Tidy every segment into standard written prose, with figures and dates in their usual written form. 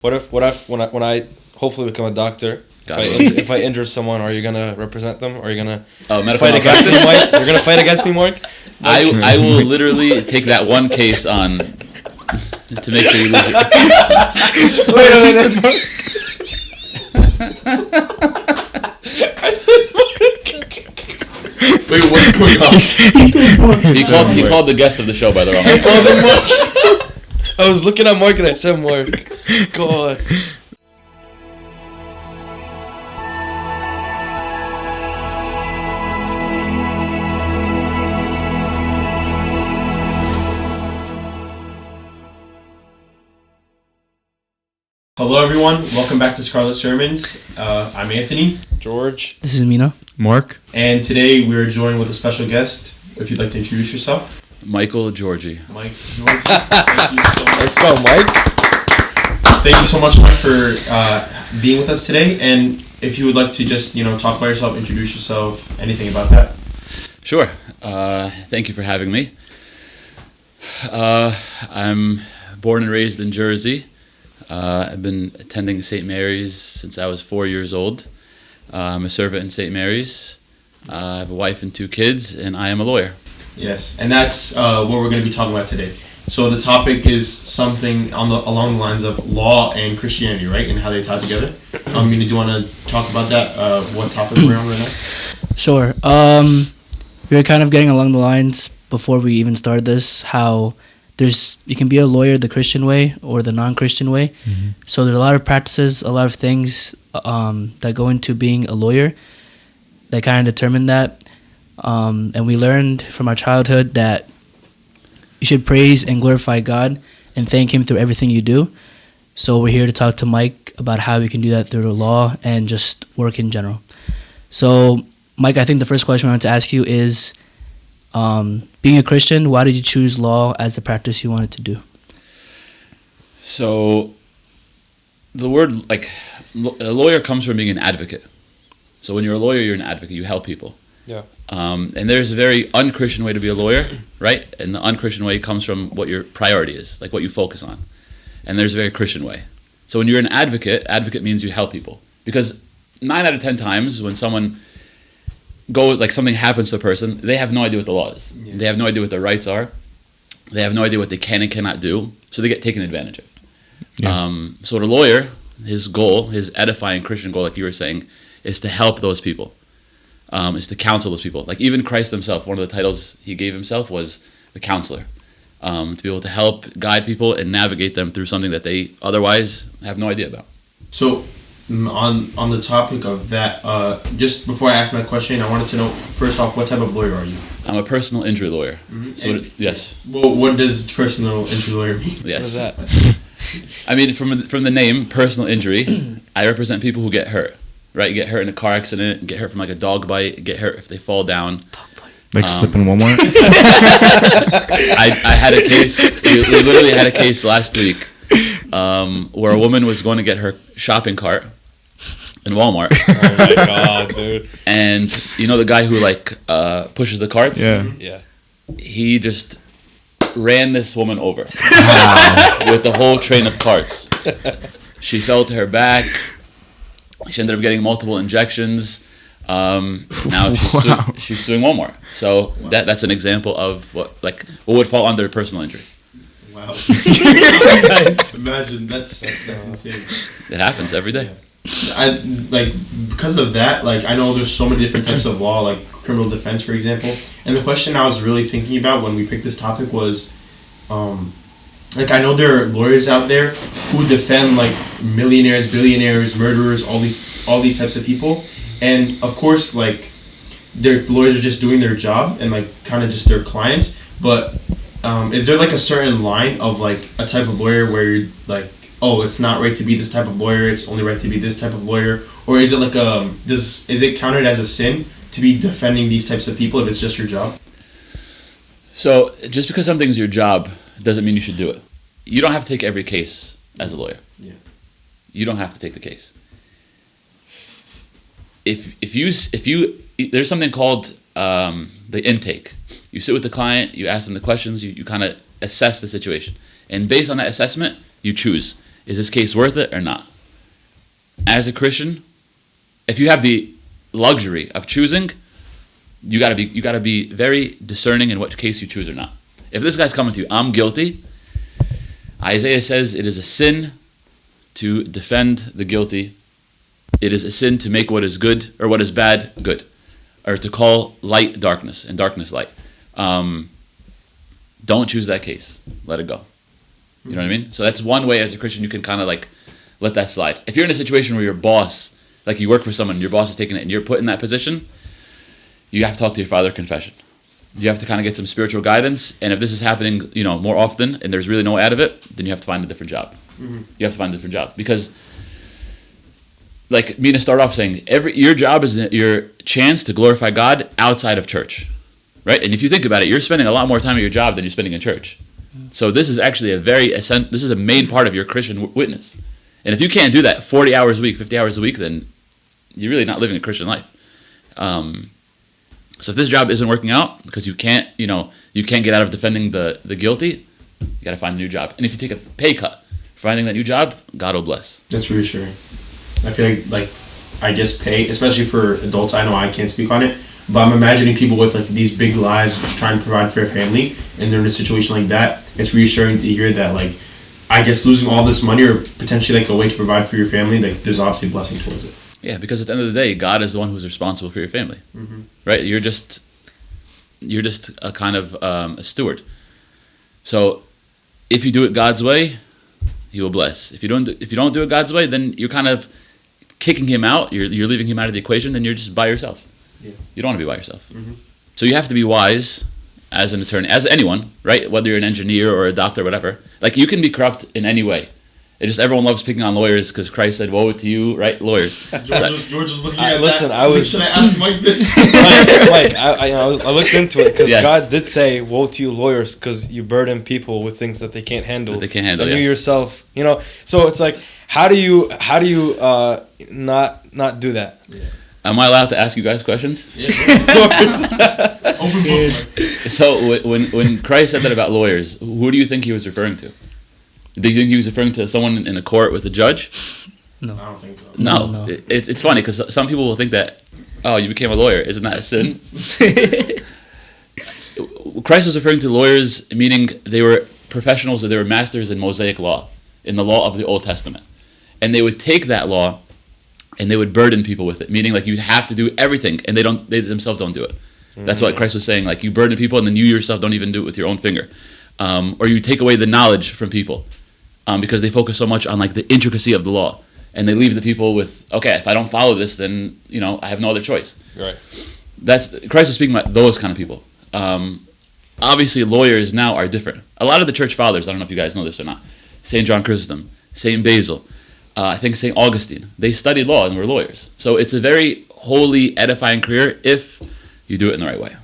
What if when I hopefully become a doctor? Gotcha. If I injure someone, are you gonna represent them? Are you gonna medical fight against me, Mike? You're gonna fight against me, Mark? I will literally take that one case on to make sure you lose it. Wait a minute, Mark. I said Mark. Wait, what's going on? He called the guest of the show by the wrong I name. called him Mark. I was looking at Mark and I said Mark. God. Hello, everyone. Welcome back to Scarlet Sermons. I'm Anthony. George. This is Mina. Mark. And today we're joined with a special guest. If you'd like to introduce yourself. Michael Georgi. Mike Georgi. Thank you so much. Let's go, Mike. Thank you so much, Mike, for being with us today. And if you would like to just, talk about yourself, introduce yourself, anything about that. Sure. Thank you for having me. I'm born and raised in Jersey. I've been attending St. Mary's since I was 4 years old. I'm a servant in St. Mary's. I have a wife and 2 kids, and I am a lawyer. Yes, and that's what we're going to be talking about today. So the topic is something along the lines of law and Christianity, right, and how they tie together. Do you want to talk about that? What topic we're on right now? Sure. We were kind of getting along the lines before we even started this, how you can be a lawyer the Christian way or the non-Christian way. Mm-hmm. So there's a lot of practices, a lot of things that go into being a lawyer that kind of determine that. And we learned from our childhood that you should praise and glorify God and thank Him through everything you do. So we're here to talk to Mike about how we can do that through the law and just work in general. So, Mike, I think the first question I want to ask you is, being a Christian, why did you choose law as the practice you wanted to do? So, the word, a lawyer comes from being an advocate. So when you're a lawyer, you're an advocate. You help people. Yeah. And there's a very unchristian way to be a lawyer, right? And the unchristian way comes from what your priority is, like what you focus on. And there's a very Christian way. So when you're an advocate means you help people. Because 9 out of 10 times when someone goes, something happens to a person, they have no idea what the law is. Yeah. They have no idea what their rights are. They have no idea what they can and cannot do. So they get taken advantage of. Yeah. So the lawyer, his goal, his edifying Christian goal, like you were saying, is to help those people. Is to counsel those people. Like even Christ himself, one of the titles he gave himself was the counselor. To be able to help guide people and navigate them through something that they otherwise have no idea about. So on the topic of that, just before I ask my question, I wanted to know, first off, what type of lawyer are you? I'm a personal injury lawyer. Mm-hmm. So yes. Well, what does personal injury lawyer mean? Yes. What is that? I mean, from the name, personal injury, I represent people who get hurt. Right, you get hurt in a car accident, get hurt from a dog bite, get hurt if they fall down. Slip in Walmart? I had a case, we literally had a case last week where a woman was going to get her shopping cart in Walmart. Oh my God, dude. And you know the guy who pushes the carts? Yeah. Yeah. He just ran this woman over with the whole train of carts. She fell to her back. She ended up getting multiple injections. Now she's suing Walmart. So that's an example of what would fall under personal injury. Wow. Imagine that's insane. It happens every day. Yeah. Because of that, I know there's so many different types of law, like criminal defense, for example. And the question I was really thinking about when we picked this topic was, I know there are lawyers out there who defend millionaires, billionaires, murderers, all these types of people, and of course their lawyers are just doing their job and kind of just their clients. But is there a certain line of a type of lawyer where you're oh, it's not right to be this type of lawyer, it's only right to be this type of lawyer, or is it is it counted as a sin to be defending these types of people if it's just your job? So just because something's your job doesn't mean you should do it. You don't have to take every case as a lawyer. Yeah. You don't have to take the case. If you there's something called the intake. You sit with the client, you ask them the questions, you kind of assess the situation. And based on that assessment, you choose. is this case worth it or not? As a Christian, if you have the luxury of choosing, you gotta be very discerning in what case you choose or not. If this guy's coming to you, I'm guilty, Isaiah says it is a sin to defend the guilty. It is a sin to make what is good or what is bad good, or to call light darkness and darkness light. Don't choose that case. Let it go. You know what I mean? So that's one way as a Christian you can kind of like let that slide. If you're in a situation where your boss, like you work for someone, your boss is taking it and you're put in that position, you have to talk to your father confession. You have to kind of get some spiritual guidance. And if this is happening, more often and there's really no way out of it, then you have to find a different job. You have to find a different job because, like Mina started off saying, your job is your chance to glorify God outside of church, right? And if you think about it, you're spending a lot more time at your job than you're spending in church. So this is actually this is a main part of your Christian witness. And if you can't do that 40 hours a week, 50 hours a week, then you're really not living a Christian life. So if this job isn't working out because you can't get out of defending the guilty, you got to find a new job. And if you take a pay cut for finding that new job, God will bless. That's reassuring. I feel like I guess pay, especially for adults. I know I can't speak on it, but I'm imagining people with like these big lives trying to provide for their family, and they're in a situation like that. It's reassuring to hear that, like, I guess losing all this money or potentially like a way to provide for your family, like there's obviously a blessing towards it. Yeah, because at the end of the day, God is the one who's responsible for your family, right? You're just a kind of a steward. So if you do it God's way, He will bless. If you don't do it God's way, then you're kind of kicking Him out. You're leaving Him out of the equation. Then you're just by yourself. Yeah. You don't want to be by yourself. So you have to be wise as an attorney, as anyone, right? Whether you're an engineer or a doctor or whatever. Like, you can be corrupt in any way. It just, everyone loves picking on lawyers because Christ said, "Woe to you," right? Lawyers. George is looking at listen, that. Should I ask Mike this? Mike, I looked into it because Yes. God did say, "Woe to you, lawyers, because you burden people with things that they can't handle." That they can't handle, And you yes. yourself, So it's like, how do you not do that? Yeah. Am I allowed to ask you guys questions? Open book. So when Christ said that about lawyers, who do you think He was referring to? Do you think He was referring to someone in a court with a judge? No. I don't think so. No. It's funny because some people will think that, oh, you became a lawyer. Isn't that a sin? Christ was referring to lawyers, meaning they were professionals or they were masters in Mosaic law, in the law of the Old Testament. And they would take that law and they would burden people with it, meaning like you have to do everything and they themselves don't do it. That's what Christ was saying. Like, you burden people and then you yourself don't even do it with your own finger. Or you take away the knowledge from people because they focus so much on like the intricacy of the law. And they leave the people with, okay, if I don't follow this, then, I have no other choice. Right. Christ was speaking about those kind of people. Obviously, lawyers now are different. A lot of the church fathers, I don't know if you guys know this or not, St. John Chrysostom, St. Basil, I think St. Augustine, they studied law and were lawyers. So it's a very holy, edifying career if you do it in the right way.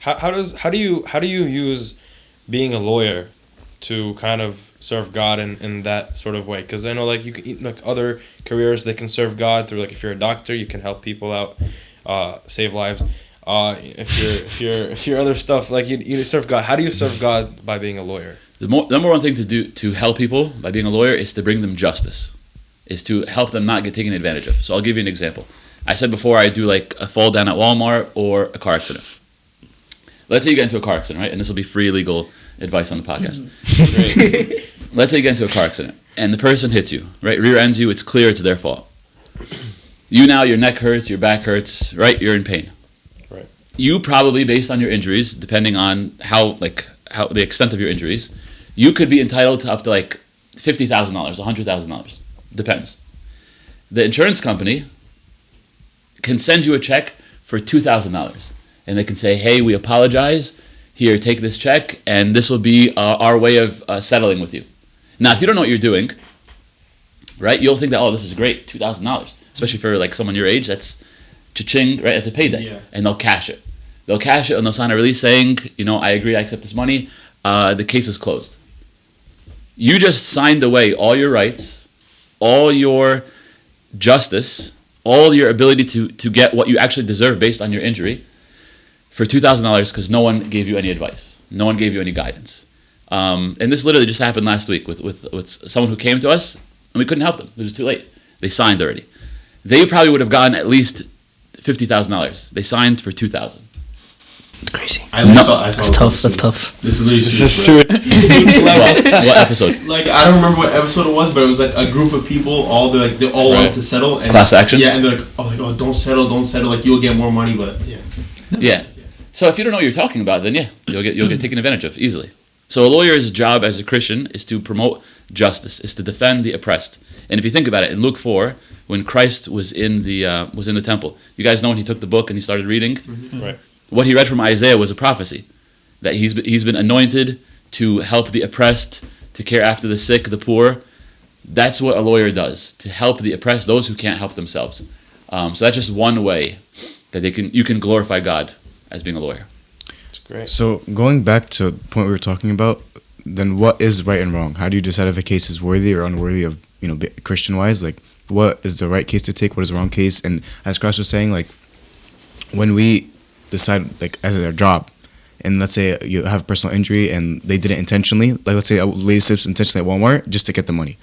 How do you use being a lawyer to kind of serve God in that sort of way? Because I know like you can, like other careers, they can serve God through, like, if you're a doctor, you can help people out, save lives. If you're other stuff, like you serve God. How do you serve God by being a lawyer? The number one thing to do to help people by being a lawyer is to bring them justice, is to help them not get taken advantage of. So I'll give you an example. I said before I do like a fall down at Walmart or a car accident. Let's say you get into a car accident, right? And this will be free legal advice on the podcast. Let's say you get into a car accident and the person hits you, right? Rear ends you. It's clear it's their fault. Your neck hurts, your back hurts, right? You're in pain. Right. You probably, based on your injuries, depending on how the extent of your injuries, you could be entitled to up to like $50,000, $100,000. Depends. The insurance company can send you a check for $2,000. And they can say, hey, we apologize. Here, take this check, and this will be our way of settling with you. Now, if you don't know what you're doing, right, you'll think that, oh, this is great, $2,000. Especially for like someone your age, that's cha-ching, right? That's a payday. Yeah. And they'll cash it. They'll cash it and they'll sign a release saying, I agree, I accept this money. The case is closed. You just signed away all your rights, all your justice, all your ability to get what you actually deserve based on your injury for $2,000 because no one gave you any advice. No one gave you any guidance. And this literally just happened last week with someone who came to us, and we couldn't help them. It was too late. They signed already. They probably would have gotten at least $50,000. They signed for $2,000. It's crazy. That's tough. That's tough. This is literally This is suit. What episode? Like, I don't remember what episode it was, but it was like a group of people. They all Right. wanted to settle. And, Class action? Yeah, and they're like, oh, don't settle. Like, you'll get more money, but yeah. Yeah. So if you don't know what you're talking about, then yeah, you'll get taken advantage of easily. So a lawyer's job as a Christian is to promote justice, is to defend the oppressed. And if you think about it, in Luke 4, when Christ was in the temple, you guys know when he took the book and he started reading, Right. what he read from Isaiah was a prophecy that he's been anointed to help the oppressed, to care after the sick, the poor. That's what a lawyer does, to help the oppressed, those who can't help themselves. So that's just one way that you can glorify God as being a lawyer. It's great. So going back to the point we were talking about, then what is right and wrong? How do you decide if a case is worthy or unworthy of, Christian-wise? Like, what is the right case to take? What is the wrong case? And as Christ was saying, like, when we decide, like, as a job, and let's say you have a personal injury and they did it intentionally, like let's say a lady slips intentionally at Walmart just to get the money.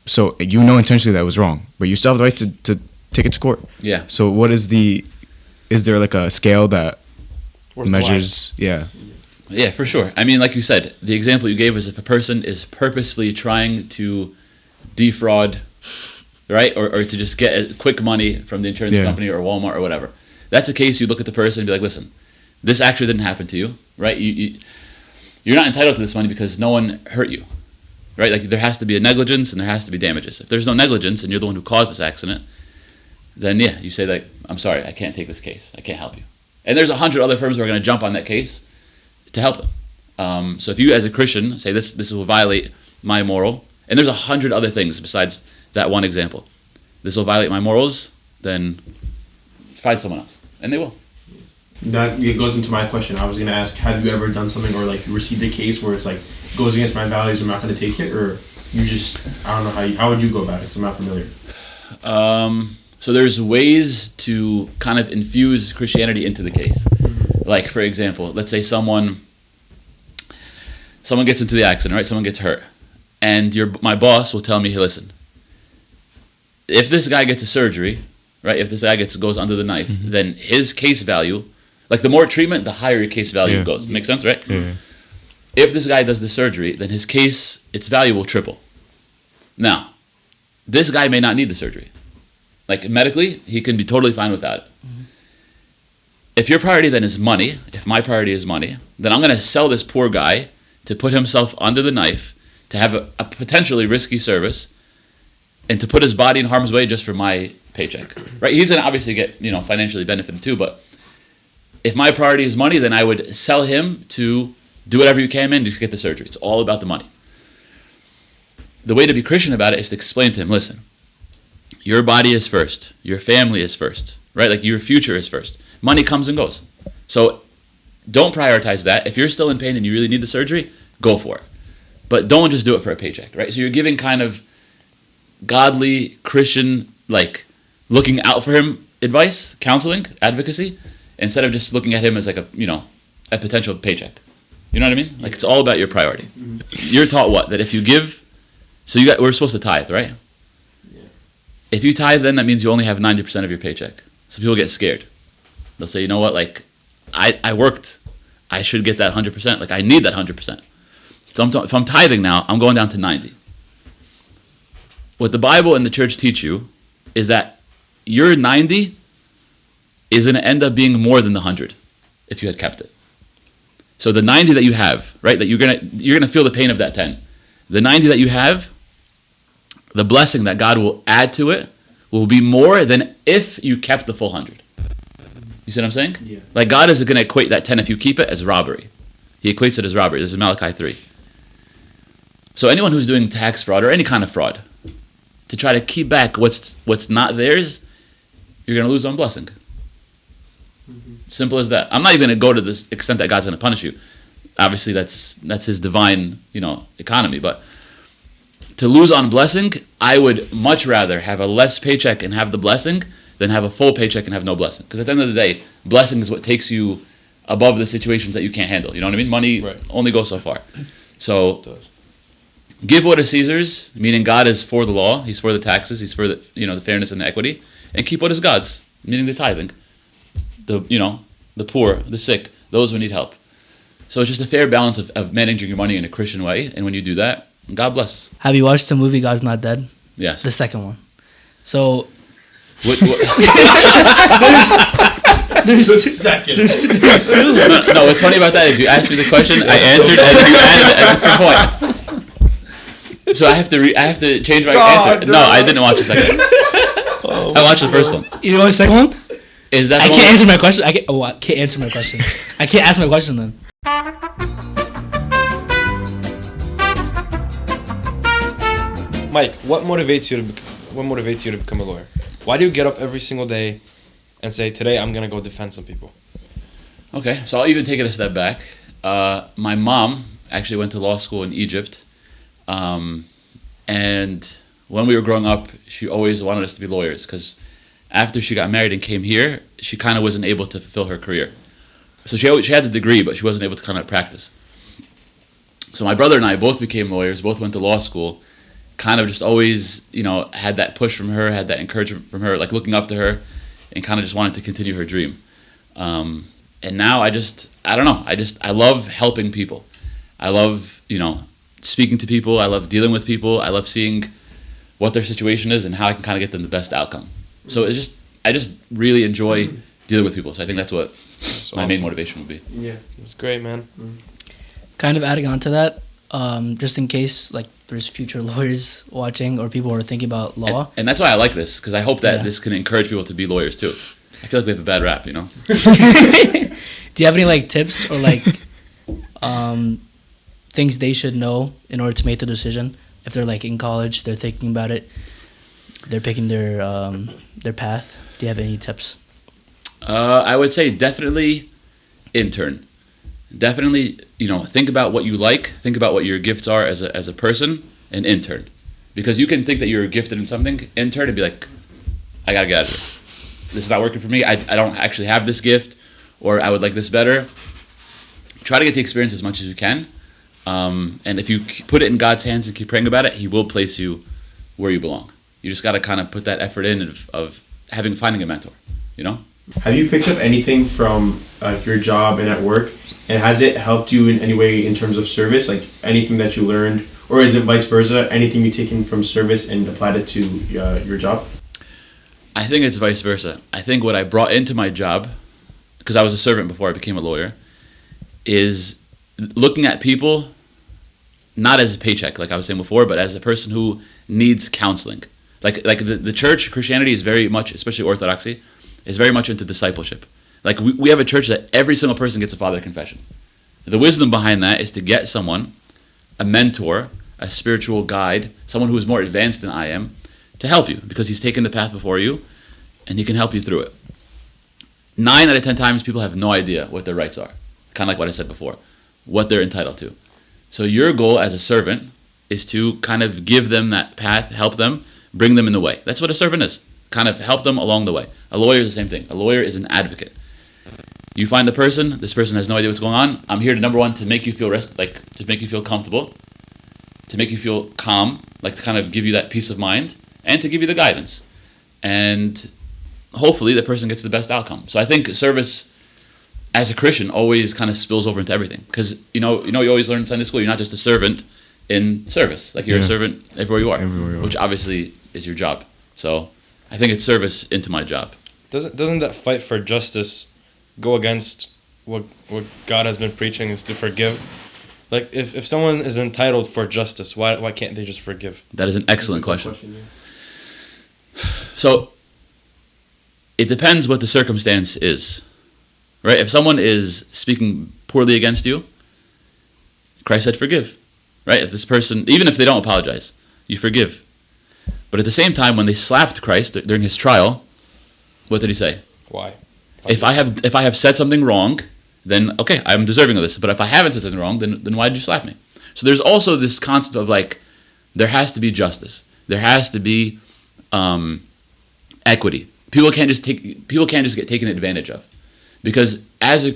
So intentionally that was wrong, but you still have the right to take it to court. Yeah. So what is there like a scale that Where's the measures? Yeah. Yeah, for sure. I mean, like you said, the example you gave is if a person is purposefully trying to defraud, right, or to just get quick money from the insurance company or Walmart or whatever. That's a case you look at the person and be like, listen, this actually didn't happen to you, right? You're not entitled to this money because no one hurt you, right? Like there has to be a negligence and there has to be damages. If there's no negligence and you're the one who caused this accident, then yeah, you say like, I'm sorry, I can't take this case. I can't help you. And there's 100 other firms who are going to jump on that case to help them. So if you as a Christian say this will violate my moral, and there's 100 other things besides that one example, this will violate my morals, then find someone else. And they will. That goes into my question. I was going to ask, have you ever done something or like received a case where it's like goes against my values, I'm not going to take it, or you just, I don't know how would you go about it because I'm not familiar. So there's ways to kind of infuse Christianity into the case. Like for example, let's say someone gets into the accident, right? Someone gets hurt, and my boss will tell me, hey, listen, if this guy gets a surgery, right? If this guy goes under the knife, then his case value, like the more treatment, the higher your case value goes. Makes sense, right? Yeah. If this guy does the surgery, then his case, its value will triple. Now, this guy may not need the surgery. Like medically, he can be totally fine without it. If your priority then is money, if my priority is money, then I'm going to sell this poor guy to put himself under the knife, to have a potentially risky service, and to put his body in harm's way just for my paycheck. Right? He's going to obviously get, financially benefited too, but if my priority is money, then I would sell him to do whatever you can, man, just get the surgery. It's all about the money. The way to be Christian about it is to explain to him, listen, your body is first. Your family is first, right? Like your future is first. Money comes and goes. So don't prioritize that. If you're still in pain and you really need the surgery, go for it. But don't just do it for a paycheck, right? So you're giving kind of godly, Christian, like looking out for him advice, counseling, advocacy, instead of just looking at him as like a potential paycheck. You know what I mean? Like it's all about your priority. You're taught what? That if you give, we're supposed to tithe, right? If you tithe, then that means you only have 90% of your paycheck. So people get scared. They'll say, you know what, like, I worked. I should get that 100%. Like, I need that 100%. So if I'm tithing now, I'm going down to 90. What the Bible and the church teach you is that your 90 is going to end up being more than the 100 if you had kept it. So the 90 that you have, right, that you're gonna feel the pain of that 10. The 90 that you have, the blessing that God will add to it will be more than if you kept the full 100. You see what I'm saying? Yeah. Like God is going to equate that 10 if you keep it as robbery. He equates it as robbery. This is Malachi 3. So anyone who's doing tax fraud or any kind of fraud, to try to keep back what's not theirs, you're going to lose on blessing. Simple as that. I'm not even going to go to this extent that God's going to punish you. Obviously, that's His divine, economy. But to lose on blessing, I would much rather have a less paycheck and have the blessing than have a full paycheck and have no blessing. Because at the end of the day, blessing is what takes you above the situations that you can't handle. You know what I mean? Money only goes so far. So give what is Caesar's, meaning God is for the law, he's for the taxes, he's for the the fairness and the equity, and keep what is God's, meaning the tithing, the poor, the sick, those who need help. So it's just a fair balance of managing your money in a Christian way, and when you do that, God blesses. Have you watched the movie God's Not Dead? Yes. The second one. So What? There's the second. No, what's funny about that is you asked me the question, I answered, and you added a different point. So I have to change my answer. No, I didn't watch the second one. I watched the first one. You know what the second one? Is that I can't answer my question. I can't answer my question. I can't ask my question then. Mike, what motivates you to become a lawyer? Why do you get up every single day and say, today I'm going to go defend some people? Okay, so I'll even take it a step back. My mom actually went to law school in Egypt. And when we were growing up, she always wanted us to be lawyers because after she got married and came here, she kind of wasn't able to fulfill her career. So she had the degree, but she wasn't able to kind of practice. So my brother and I both became lawyers, both went to law school, kind of just always, had that push from her, had that encouragement from her, like looking up to her, and kind of just wanted to continue her dream. And now I don't know, I love helping people. I love, speaking to people. I love dealing with people. I love seeing what their situation is and how I can kind of get them the best outcome. So I just really enjoy dealing with people. So I think that's what my main motivation would be. Yeah, That's great, man. Kind of adding on to that, just in case like there's future lawyers watching or people who are thinking about law. And that's why I like this, because I hope that Yeah. this can encourage people to be lawyers too. I feel like we have a bad rap, Do you have any tips or things they should know in order to make the decision? If they're in college, they're thinking about it, they're picking their path. Do you have any tips? I would say definitely intern. Definitely, think about what you like, think about what your gifts are as a person, and intern. Because you can think that you're gifted in something, intern, and be like, I gotta get out of here. This is not working for me. I don't actually have this gift, or I would like this better. Try to get the experience as much as you can. And if you put it in God's hands and keep praying about it, He will place you where you belong. You just got to kind of put that effort in of finding a mentor, Have you picked up anything from your job and at work, and has it helped you in any way in terms of service, like anything that you learned, or is it vice versa, anything you've taken from service and applied it to your job? I think it's vice versa. I think what I brought into my job, because I was a servant before I became a lawyer, is looking at people not as a paycheck, like I was saying before, but as a person who needs counseling. Like the church, Christianity is very much, especially Orthodoxy, is very much into discipleship. Like we have a church that every single person gets a father confession. The wisdom behind that is to get someone, a mentor, a spiritual guide, someone who is more advanced than I am, to help you, because he's taken the path before you, and he can help you through it. 9 out of 10 times, people have no idea what their rights are. Kind of like what I said before, what they're entitled to. So your goal as a servant is to kind of give them that path, help them, bring them in the way. That's what a servant is. Kind of help them along the way. A lawyer is the same thing. A lawyer is an advocate. You find the person, this person has no idea what's going on. I'm here to, number one, to make you feel to make you feel comfortable, to make you feel calm, to kind of give you that peace of mind, and to give you the guidance. And hopefully the person gets the best outcome. So I think service as a Christian always kind of spills over into everything. Because you always learn in Sunday school, you're not just a servant in service. You're a servant everywhere you are, which obviously is your job. So I think it's service into my job. Doesn't that fight for justice go against what God has been preaching, is to forgive? If someone is entitled for justice, why can't they just forgive? That is an excellent question. So it depends what the circumstance is, right? If someone is speaking poorly against you, Christ said forgive, right? If this person, even if they don't apologize, you forgive. But at the same time, when they slapped Christ during his trial, what did he say? Why? If I have said something wrong, then okay, I'm deserving of this. But if I haven't said something wrong, then why did you slap me? So there's also this concept of there has to be justice. There has to be equity. People can't just get taken advantage of, because as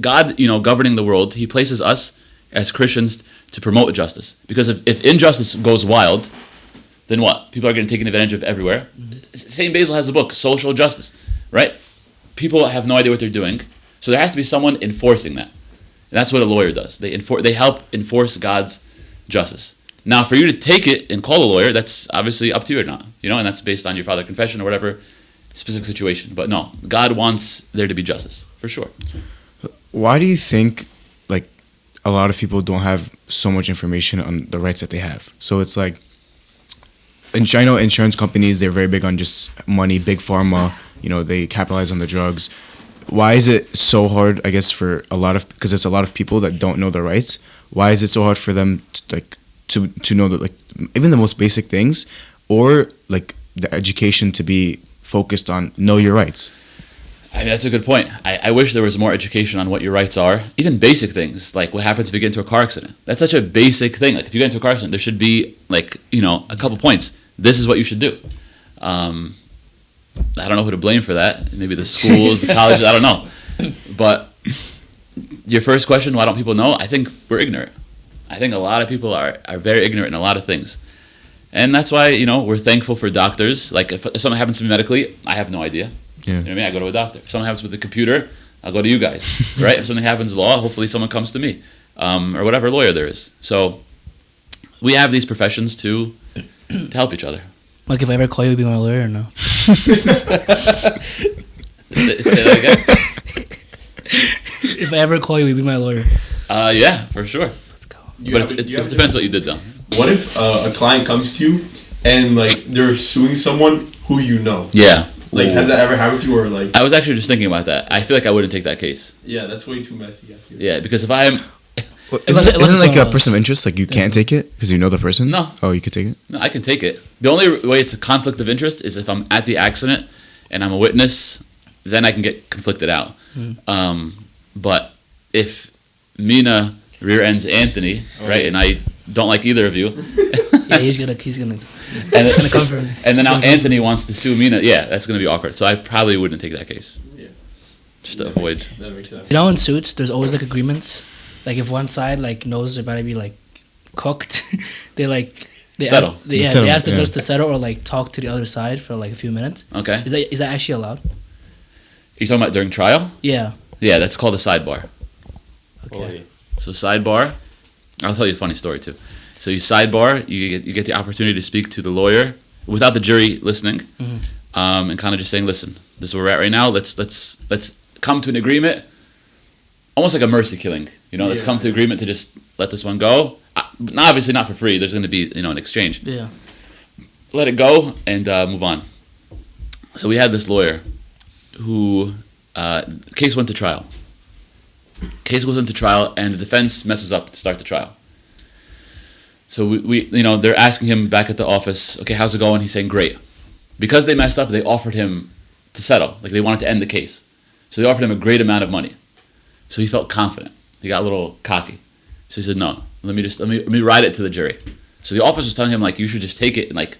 God, governing the world, He places us as Christians to promote justice. Because if injustice goes wild, then what? People are getting taken advantage of everywhere. St. Basil has a book, Social Justice, right? People have no idea what they're doing. So there has to be someone enforcing that. And that's what a lawyer does. They help enforce God's justice. Now, for you to take it and call a lawyer, that's obviously up to you or not, and that's based on your father confession or whatever specific situation. But no, God wants there to be justice, for sure. Why do you think, like, a lot of people don't have so much information on the rights that they have? So it's like, I know insurance companies, they're very big on just money, big pharma, they capitalize on the drugs. Why is it so hard, I guess, because it's a lot of people that don't know their rights, why is it so hard for them to know that, like, even the most basic things, or like the education to be focused on know your rights? I mean, that's a good point. I wish there was more education on what your rights are. Even basic things, like what happens if you get into a car accident. That's such a basic thing. Like if you get into a car accident, there should be like, a couple points. This is what you should do. I don't know who to blame for that. Maybe the schools, the colleges, I don't know. But your first question, why don't people know? I think we're ignorant. I think a lot of people are very ignorant in a lot of things. And that's why, we're thankful for doctors. Like if something happens to me medically, I have no idea. Yeah. You know what I mean? I go to a doctor. If something happens with the computer, I'll go to you guys, right? If something happens in law, hopefully someone comes to me, or whatever lawyer there is. So we have these professions to help each other. Like if I ever call you, be my lawyer or no? Say that again? If I ever call you, be my lawyer. Yeah, for sure. Let's go. But it depends what you did, though. What if a client comes to you and like they're suing someone who you know? Yeah. Like, has that ever happened to you, or like? I was actually just thinking about that. I feel like I wouldn't take that case. Yeah, that's way too messy. I feel. Yeah, because if I am... Isn't like a person of interest, like you can't take it because you know the person? No. Oh, you could take it? No, I can take it. The only way it's a conflict of interest is if I'm at the accident and I'm a witness, then I can get conflicted out. But if Mina rear ends Anthony, right, and I don't like either of you, yeah, he's gonna come for me. and then now Anthony wants to sue Mina, yeah, that's gonna be awkward. So I probably wouldn't take that case. Yeah. Just to avoid. That makes sense. In suits, there's always like agreements. Like if one side like knows they're about to be like cooked, they Settle. ask the judge to settle or like talk to the other side for like a few minutes. Okay. Is that actually allowed? You talking about during trial? Yeah. Yeah, that's called a sidebar. Okay. So sidebar, I'll tell you a funny story too. So you sidebar, you get the opportunity to speak to the lawyer without the jury listening, and kind of just saying, listen, this is where we're at right now. Let's come to an agreement, almost like a mercy killing. Let's come to agreement to just let this one go. Obviously not for free. There's going to be an exchange. Yeah. Let it go and move on. So we had this lawyer who case went to trial. Case goes into trial and the defense messes up to start the trial. So we they're asking him back at the office, okay, how's it going? He's saying great. Because they messed up, they offered him to settle. Like they wanted to end the case. So they offered him a great amount of money. So he felt confident. He got a little cocky. So he said, no, let me ride it to the jury. So the officer was telling him, like, you should just take it and like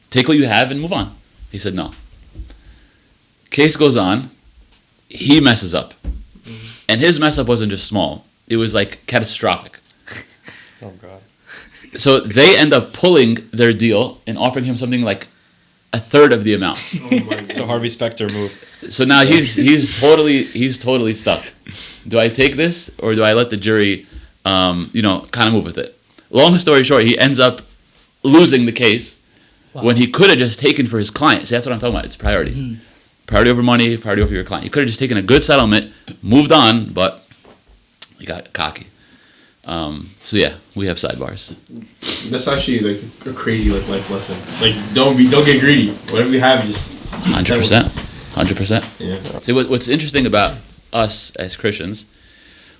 take what you have and move on. He said no. Case goes on. He messes up. And his mess up wasn't just small. It was like catastrophic. Oh God. So they end up pulling their deal and offering him something like a third of the amount. Oh my God. It's a Harvey Specter move. So now he's totally stuck. Do I take this or do I let the jury, kind of move with it? Long story short, he ends up losing the case when he could have just taken for his client. See, that's what I'm talking about. It's priorities. Priority over money, priority over your client. He could have just taken a good settlement, moved on, but he got cocky. So yeah, we have sidebars. That's actually like a crazy life lesson. Like don't get greedy. Whatever you have, just 100%. Yeah. See, what's interesting about us as Christians,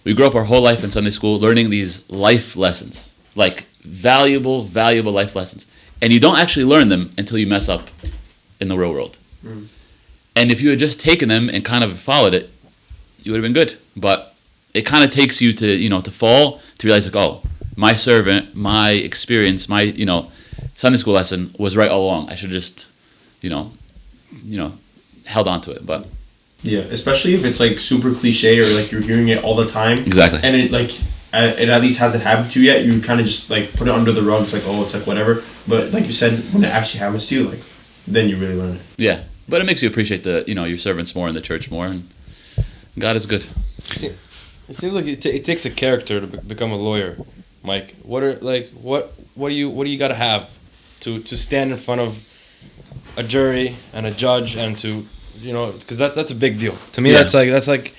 we grew up our whole life in Sunday school learning these life lessons, like valuable life lessons, and you don't actually learn them until you mess up in the real world. And if you had just taken them and kind of followed it, you would have been good. But it kind of takes you to to fall, to realize like, oh, my servant, my experience, my Sunday school lesson was right all along. I should just held on to it. But yeah, especially if it's like super cliche or like you're hearing it all the time. Exactly. And it like it at least hasn't happened to you yet, you kind of just like put it under the rug. It's like, oh, it's like whatever. But like you said, when it actually happens to you, like then you really learn it. Yeah, but it makes you appreciate your servants more and the church more, and God is good. It seems like it takes a character to become a lawyer, Mike. What do you got to have to stand in front of a jury and a judge and to because that's a big deal to me. Yeah. That's like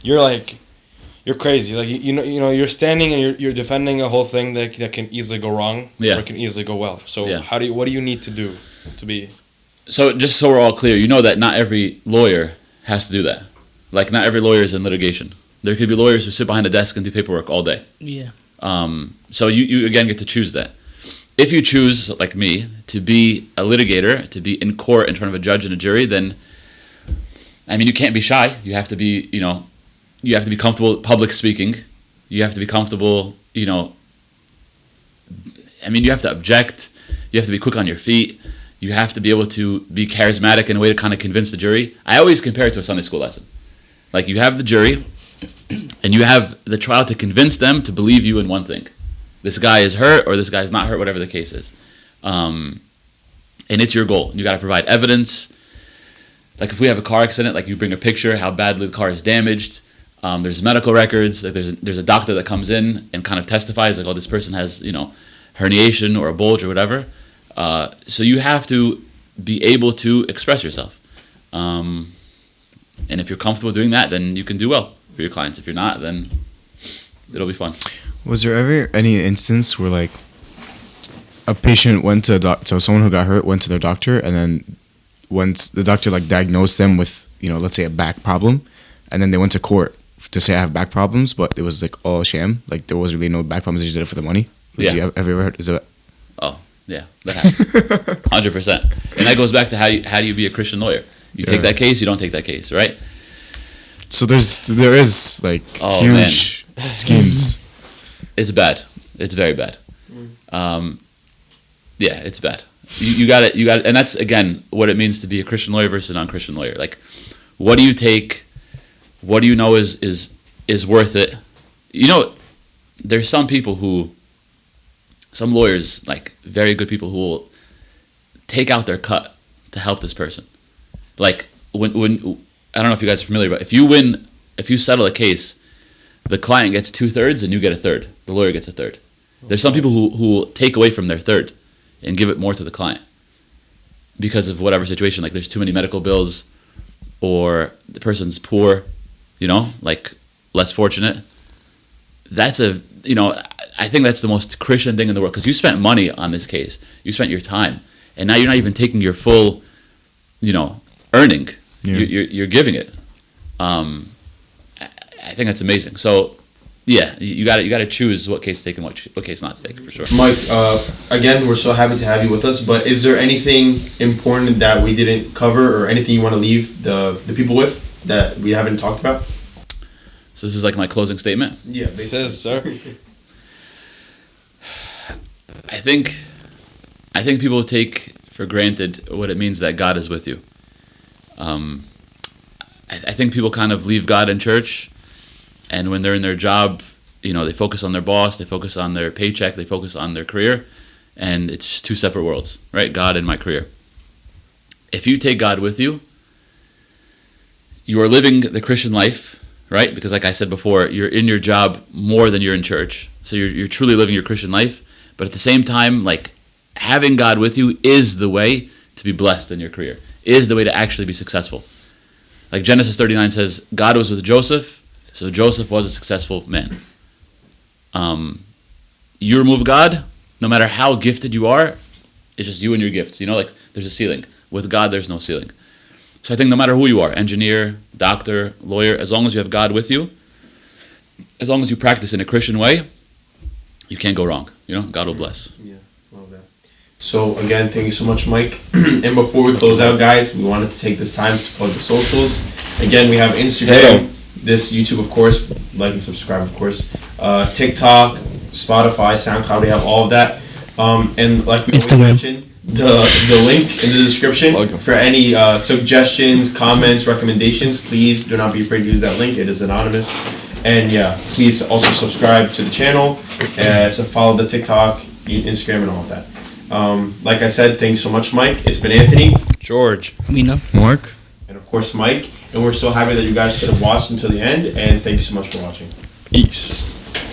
you're crazy. Like you're standing and you're defending a whole thing that can easily go wrong. Yeah. Or it can easily go well. So Yeah. what do you need to do to be? So just so we're all clear, that not every lawyer has to do that. Like not every lawyer is in litigation. There could be lawyers who sit behind a desk and do paperwork all day. Yeah. So you again get to choose that. If you choose, like me, to be a litigator, to be in court in front of a judge and a jury, then, I mean, you can't be shy. You have to be, you have to be comfortable public speaking. You have to be comfortable, you have to object. You have to be quick on your feet. You have to be able to be charismatic in a way to kind of convince the jury. I always compare it to a Sunday school lesson. Like you have the jury, and you have the trial to convince them to believe you in one thing. This guy is hurt or this guy's not hurt, whatever the case is. And it's your goal. You got to provide evidence. Like if we have a car accident, like you bring a picture how badly the car is damaged. There's medical records. Like there's a doctor that comes in and kind of testifies like, oh, this person has, herniation or a bulge or whatever. So you have to be able to express yourself. And if you're comfortable doing that, then you can do well for your clients. If you're not, then it'll be fun. Was there ever any instance where like a patient went to so someone who got hurt went to their doctor, and then once the doctor like diagnosed them with let's say a back problem, and then they went to court to say I have back problems, but it was like all sham, like there was really no back problems, they just did it for the money? Yeah. Have you ever heard? Is that? Oh yeah, that happens. 100%. And that goes back to how do you be a Christian lawyer? You take that case, you don't take that case, right? So there is like huge schemes. It's bad. It's very bad. Yeah, it's bad. You got it. And that's again what it means to be a Christian lawyer versus a non-Christian lawyer. Like, what do you take? What do you know is worth it? There's some lawyers, like very good people, who will take out their cut to help this person. Like when I don't know if you guys are familiar, but if you settle a case, the client gets 2/3 and you get 1/3. The lawyer gets 1/3. There's some people who will take away from their 1/3 and give it more to the client because of whatever situation. Like there's too many medical bills, or the person's poor, like less fortunate. I think that's the most Christian thing in the world, because you spent money on this case. You spent your time, and now you're not even taking your full, earning. Yeah. You're giving it. I think that's amazing. So, yeah, you got to choose what case to take and what case not to take, for sure. Mike, again, we're so happy to have you with us. But is there anything important that we didn't cover, or anything you want to leave the people with that we haven't talked about? So this is like my closing statement. Yeah, It says, sir. I think people take for granted what it means that God is with you. I think people kind of leave God in church, and when they're in their job, they focus on their boss, they focus on their paycheck, they focus on their career, and it's just two separate worlds, right? God and my career. If you take God with you, you are living the Christian life, right? Because like I said before, you're in your job more than you're in church. So you're truly living your Christian life. But at the same time, like, having God with you is the way to be blessed in your career, is the way to actually be successful. Like Genesis 39 says, God was with Joseph, so Joseph was a successful man. You remove God, no matter how gifted you are, it's just you and your gifts. Like there's a ceiling. With God, there's no ceiling. So I think no matter who you are, engineer, doctor, lawyer, as long as you have God with you, as long as you practice in a Christian way, you can't go wrong. God will bless. Yeah, love that. So again, thank you so much, Mike. And before we close out, guys, we wanted to take this time to plug the socials. Again, we have Instagram, this YouTube, of course, like and subscribe, of course, TikTok, Spotify, SoundCloud. We have all of that. And like we always mention, the link in the description for any suggestions, comments, recommendations. Please do not be afraid to use that link. It is anonymous. And yeah, please also subscribe to the channel, so follow the TikTok, Instagram, and all of that. Like I said, thanks so much, Mike. It's been Anthony. George. Mina. Mark? And of course, Mike. And we're so happy that you guys could have watched until the end. And thank you so much for watching. Peace.